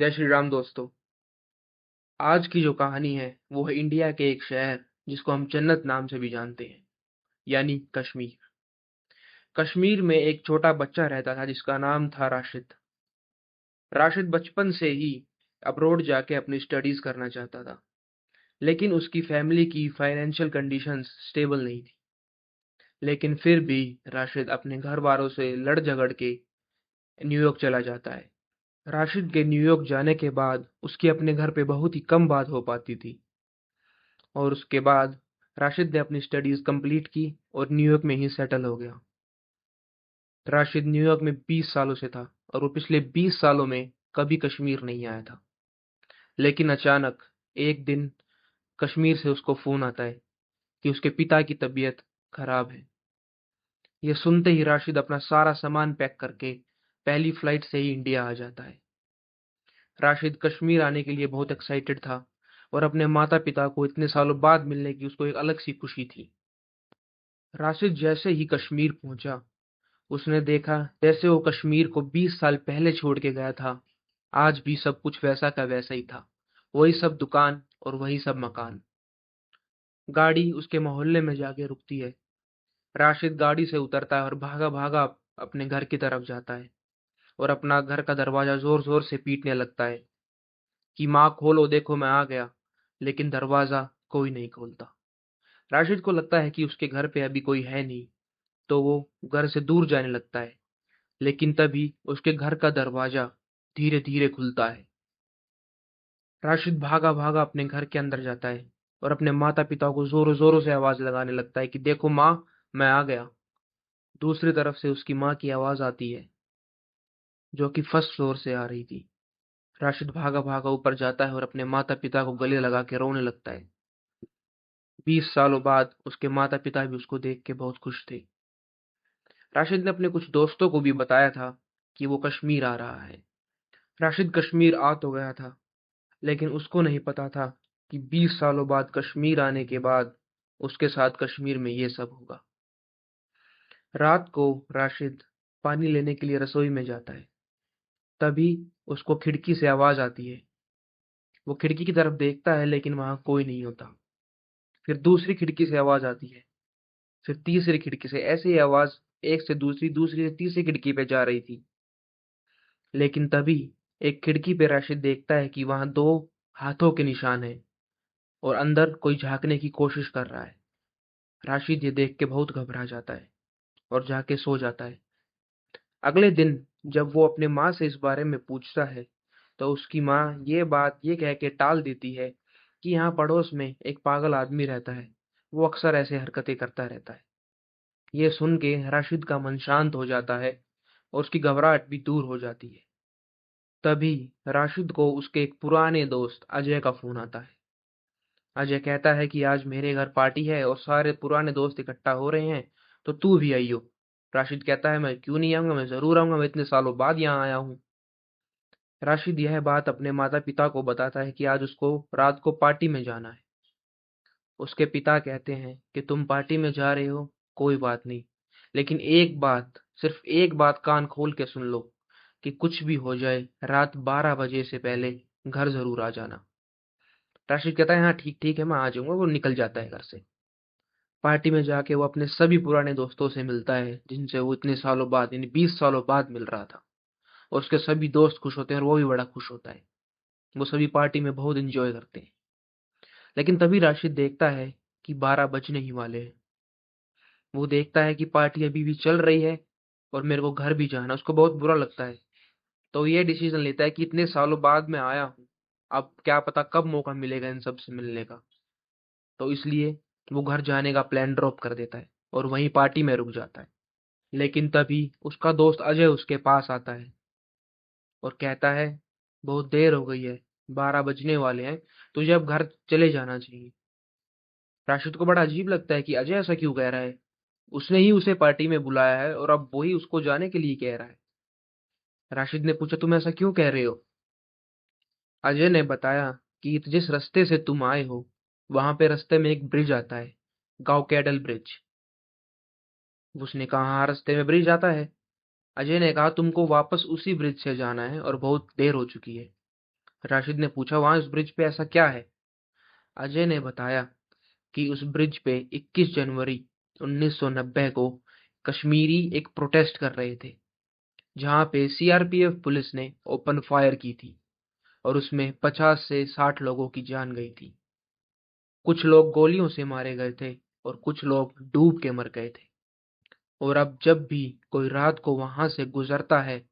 जय श्री राम दोस्तों। आज की जो कहानी है वो है इंडिया के एक शहर जिसको हम जन्नत नाम से भी जानते हैं, यानी कश्मीर। कश्मीर में एक छोटा बच्चा रहता था जिसका नाम था राशिद। राशिद बचपन से ही अब्रॉड जाके अपनी स्टडीज करना चाहता था, लेकिन उसकी फैमिली की फाइनेंशियल कंडीशंस स्टेबल नहीं थी। लेकिन फिर भी राशिद अपने घर वालों से लड़ झगड़ के न्यूयॉर्क चला जाता है। राशिद के न्यूयॉर्क जाने के बाद उसकी अपने घर पे बहुत ही कम बात हो पाती थी, और उसके बाद राशिद ने अपनी स्टडीज कंप्लीट की और न्यूयॉर्क में ही सेटल हो गया। राशिद न्यूयॉर्क में 20 सालों से था और वो पिछले 20 सालों में कभी कश्मीर नहीं आया था। लेकिन अचानक एक दिन कश्मीर से उसको फोन आता है कि उसके पिता की तबीयत खराब है। ये सुनते ही राशिद अपना सारा सामान पैक करके पहली फ्लाइट से ही इंडिया आ जाता है। राशिद कश्मीर आने के लिए बहुत एक्साइटेड था और अपने माता पिता को इतने सालों बाद मिलने की उसको एक अलग सी खुशी थी। राशिद जैसे ही कश्मीर पहुंचा, उसने देखा जैसे वो कश्मीर को 20 साल पहले छोड़ के गया था, आज भी सब कुछ वैसा का वैसा ही था। वही सब दुकान और वही सब मकान। गाड़ी उसके मोहल्ले में जाके रुकती है। राशिद गाड़ी से उतरता है और भागा भागा अपने घर की तरफ जाता है और अपना घर का दरवाजा जोर जोर से पीटने लगता है कि माँ खोलो, देखो मैं आ गया। लेकिन दरवाजा कोई नहीं खोलता। राशिद को लगता है कि उसके घर पे अभी कोई है नहीं, तो वो घर से दूर जाने लगता है। लेकिन तभी उसके घर का दरवाजा धीरे धीरे खुलता है। राशिद भागा भागा अपने घर के अंदर जाता है और अपने माता पिता को जोरों जोरों से आवाज लगाने लगता है कि देखो माँ, मैं आ गया। दूसरी तरफ से उसकी माँ की आवाज आती है, जो कि फर्स्ट फ्लोर से आ रही थी। राशिद भागा भागा ऊपर जाता है और अपने माता पिता को गले लगा के रोने लगता है। 20 सालों बाद उसके माता पिता भी उसको देख के बहुत खुश थे। राशिद ने अपने कुछ दोस्तों को भी बताया था कि वो कश्मीर आ रहा है। राशिद कश्मीर आ तो गया था, लेकिन उसको नहीं पता था कि 20 सालों बाद कश्मीर आने के बाद उसके साथ कश्मीर में ये सब होगा। रात को राशिद पानी लेने के लिए रसोई में जाता है। तभी उसको खिड़की से आवाज आती है। वो खिड़की की तरफ देखता है, लेकिन वहां कोई नहीं होता। फिर दूसरी खिड़की से आवाज आती है, फिर तीसरी खिड़की से, ऐसे ही आवाज एक से दूसरी, दूसरी से तीसरी खिड़की पे जा रही थी। लेकिन तभी एक खिड़की पे राशिद देखता है कि वहां दो हाथों के निशान हैं और अंदर कोई झांकने की कोशिश कर रहा है। राशिद ये देख के बहुत घबरा जाता है और जाके सो जाता है। अगले दिन जब वो अपने माँ से इस बारे में पूछता है, तो उसकी माँ ये बात ये कह के टाल देती है कि यहाँ पड़ोस में एक पागल आदमी रहता है, वो अक्सर ऐसे हरकतें करता रहता है। ये सुन के राशिद का मन शांत हो जाता है और उसकी घबराहट भी दूर हो जाती है। तभी राशिद को उसके एक पुराने दोस्त अजय का फोन आता है। अजय कहता है कि आज मेरे घर पार्टी है और सारे पुराने दोस्त इकट्ठा हो रहे हैं, तो तू भी आइयो। राशिद कहता है मैं क्यों नहीं आऊंगा, मैं जरूर आऊंगा, मैं इतने सालों बाद यहाँ आया हूँ। राशिद यह बात अपने माता पिता को बताता है कि आज उसको रात को पार्टी में जाना है। उसके पिता कहते हैं कि तुम पार्टी में जा रहे हो, कोई बात नहीं, लेकिन एक बात, सिर्फ एक बात कान खोल के सुन लो कि कुछ भी हो जाए रात 12 बजे से पहले घर जरूर आ जाना। राशिद कहता है हाँ ठीक ठीक है, मैं आ जाऊंगा। वो निकल जाता है घर से। पार्टी में जाके वो अपने सभी पुराने दोस्तों से मिलता है जिनसे वो इतने सालों बाद, यानी 20 सालों बाद मिल रहा था। और उसके सभी दोस्त खुश होते हैं और वो भी बड़ा खुश होता है। वो सभी पार्टी में बहुत इंजॉय करते हैं। लेकिन तभी राशिद देखता है कि 12 बजने ही वाले हैं। वो देखता है कि पार्टी अभी भी चल रही है और मेरे को घर भी जाना। उसको बहुत बुरा लगता है। तो ये डिसीजन लेता है कि इतने सालों बाद मैं आया हूँ, अब क्या पता कब मौका मिलेगा इन सब से मिलने का। तो इसलिए वो घर जाने का प्लान ड्रॉप कर देता है और वहीं पार्टी में रुक जाता है। लेकिन तभी उसका दोस्त अजय उसके पास आता है और कहता है बहुत देर हो गई है, 12 बजने वाले हैं, तुझे अब घर चले जाना चाहिए। राशिद को बड़ा अजीब लगता है कि अजय ऐसा क्यों कह रहा है। उसने ही उसे पार्टी में बुलाया है और अब वही उसको जाने के लिए कह रहा है। राशिद ने पूछा तुम ऐसा क्यों कह रहे हो। अजय ने बताया कि जिस रास्ते से तुम आए हो, वहां पे रास्ते में एक ब्रिज आता है, गांव कैडल ब्रिज। उसने कहा हाँ, रास्ते में ब्रिज आता है। अजय ने कहा तुमको वापस उसी ब्रिज से जाना है और बहुत देर हो चुकी है। राशिद ने पूछा, वहां इस ब्रिज पे ऐसा क्या है? अजय ने बताया कि उस ब्रिज पे 21 जनवरी 1990 को कश्मीरी एक प्रोटेस्ट कर रहे थे, जहां पे सीआरपीएफ पुलिस ने ओपन फायर की थी और उसमें 50 से 60 लोगों की जान गई थी। कुछ लोग गोलियों से मारे गए थे और कुछ लोग डूब के मर गए थे। और अब जब भी कोई रात को वहां से गुजरता है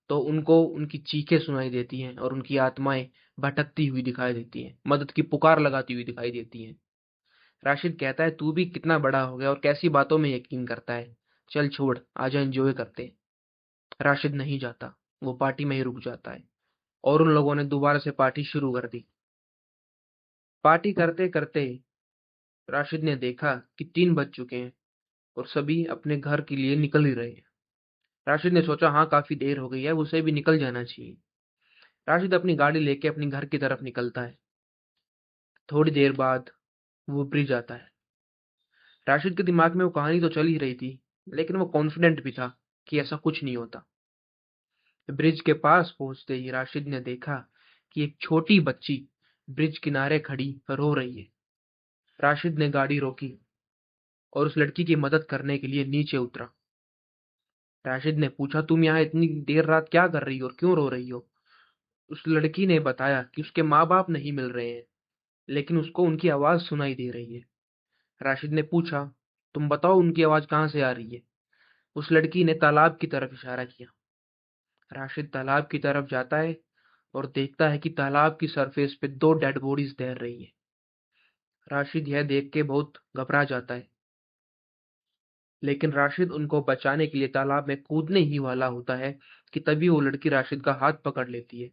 तो उनको उनकी चीखें सुनाई देती हैं और उनकी आत्माएं भटकती हुई दिखाई देती हैं, मदद की पुकार लगाती हुई दिखाई देती हैं। राशिद कहता है, तू भी कितना बड़ा हो गया और कैसी बातों में यकीन करता है। चल छोड़, आजा एंजॉय करते हैं। राशिद नहीं जाता, वो पार्टी में ही रुक जाता है और उन लोगों ने दोबारा से पार्टी शुरू कर दी। पार्टी करते करते राशिद ने देखा कि 3 बज चुके हैं और सभी अपने घर के लिए निकल ही रहे हैं। राशिद ने सोचा, हाँ काफी देर हो गई है, उसे भी निकल जाना चाहिए। राशिद अपनी गाड़ी लेके अपनी घर की तरफ निकलता है। थोड़ी देर बाद वो ब्रिज आता है। राशिद के दिमाग में वो कहानी तो चल ही रही थी, लेकिन वो कॉन्फिडेंट भी था कि ऐसा कुछ नहीं होता। ब्रिज के पास पहुंचते ही राशिद ने देखा कि एक छोटी बच्ची ब्रिज किनारे खड़ी रो रही है। राशिद ने गाड़ी रोकी और उस लड़की की मदद करने के लिए नीचे उतरा। राशिद ने पूछा, तुम यहाँ इतनी देर रात क्या कर रही हो और क्यों रो रही हो? उस लड़की ने बताया कि उसके माँ बाप नहीं मिल रहे हैं, लेकिन उसको उनकी आवाज सुनाई दे रही है। राशिद ने पूछा, तुम बताओ उनकी आवाज कहाँ से आ रही है? उस लड़की ने तालाब की तरफ इशारा किया। राशिद तालाब की तरफ जाता है और देखता है कि तालाब की सरफेस पे 2 डेड बॉडीज तैर रही है। राशिद यह देख के बहुत घबरा जाता है, लेकिन राशिद उनको बचाने के लिए तालाब में कूदने ही वाला होता है कि तभी वो लड़की राशिद का हाथ पकड़ लेती है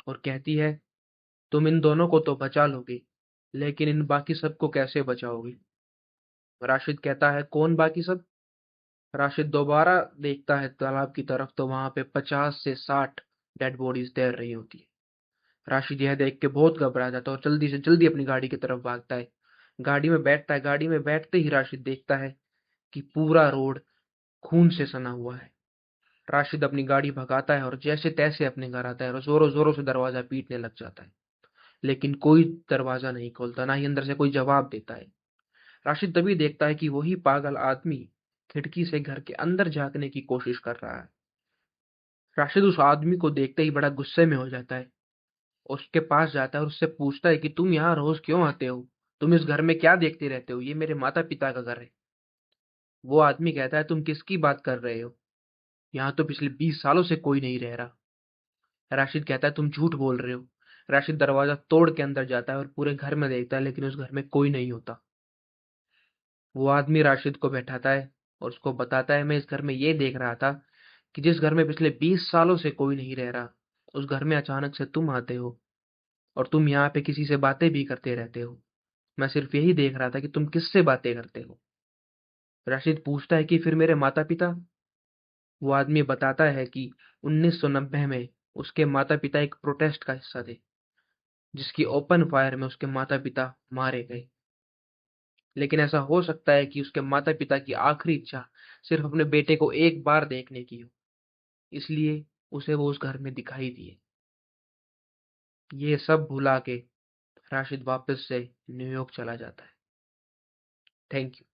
और कहती है, तुम इन दोनों को तो बचा लोगे, लेकिन इन बाकी सबको कैसे बचाओगे? राशिद कहता है, कौन बाकी सब? राशिद दोबारा देखता है तालाब की तरफ, तो वहां पे 50 से 60 डेड बॉडीज तैर रही होती है। राशिद यह देख के बहुत घबरा जाता है और जल्दी से जल्दी अपनी गाड़ी की तरफ भागता है। गाड़ी में बैठता है। गाड़ी में बैठते ही राशिद देखता है कि पूरा रोड खून से सना हुआ है। राशिद अपनी गाड़ी भगाता है और जैसे तैसे अपने घर आता है और जोरों जोरों से दरवाजा पीटने लग जाता है, लेकिन कोई दरवाजा नहीं खोलता, ना ही अंदर से कोई जवाब देता है। राशिद तभी देखता है कि वही पागल आदमी खिड़की से घर के अंदर झांकने की कोशिश कर रहा है। राशिद उस आदमी को देखते ही बड़ा गुस्से में हो जाता है, उसके पास जाता है और उससे पूछता है कि तुम यहाँ रोज क्यों आते हो? तुम इस घर में क्या देखते रहते हो? ये मेरे माता पिता का घर है। वो आदमी कहता है, तुम किसकी बात कर रहे हो? यहाँ तो पिछले 20 सालों से कोई नहीं रह रहा। राशिद कहता है, तुम झूठ बोल रहे हो। राशिद दरवाजा तोड़ के अंदर जाता है और पूरे घर में देखता है, लेकिन उस घर में कोई नहीं होता। वो आदमी राशिद को बैठाता है और उसको बताता है, मैं इस घर में ये देख रहा था कि जिस घर में पिछले 20 सालों से कोई नहीं रह रहा, उस घर में अचानक से तुम आते हो और तुम यहाँ पे किसी से बातें भी करते रहते हो। मैं सिर्फ यही देख रहा था कि तुम किससे बातें करते हो। राशिद पूछता है कि फिर मेरे माता पिता? वो आदमी बताता है कि 1990 में उसके माता पिता एक प्रोटेस्ट का हिस्सा थे, जिसकी ओपन फायर में उसके माता पिता मारे गए। लेकिन ऐसा हो सकता है कि उसके माता पिता की आखिरी इच्छा सिर्फ अपने बेटे को एक बार देखने की हो, इसलिए उसे वो उस घर में दिखाई दिए। ये सब भुला के राशिद वापस से न्यूयॉर्क चला जाता है। Thank you.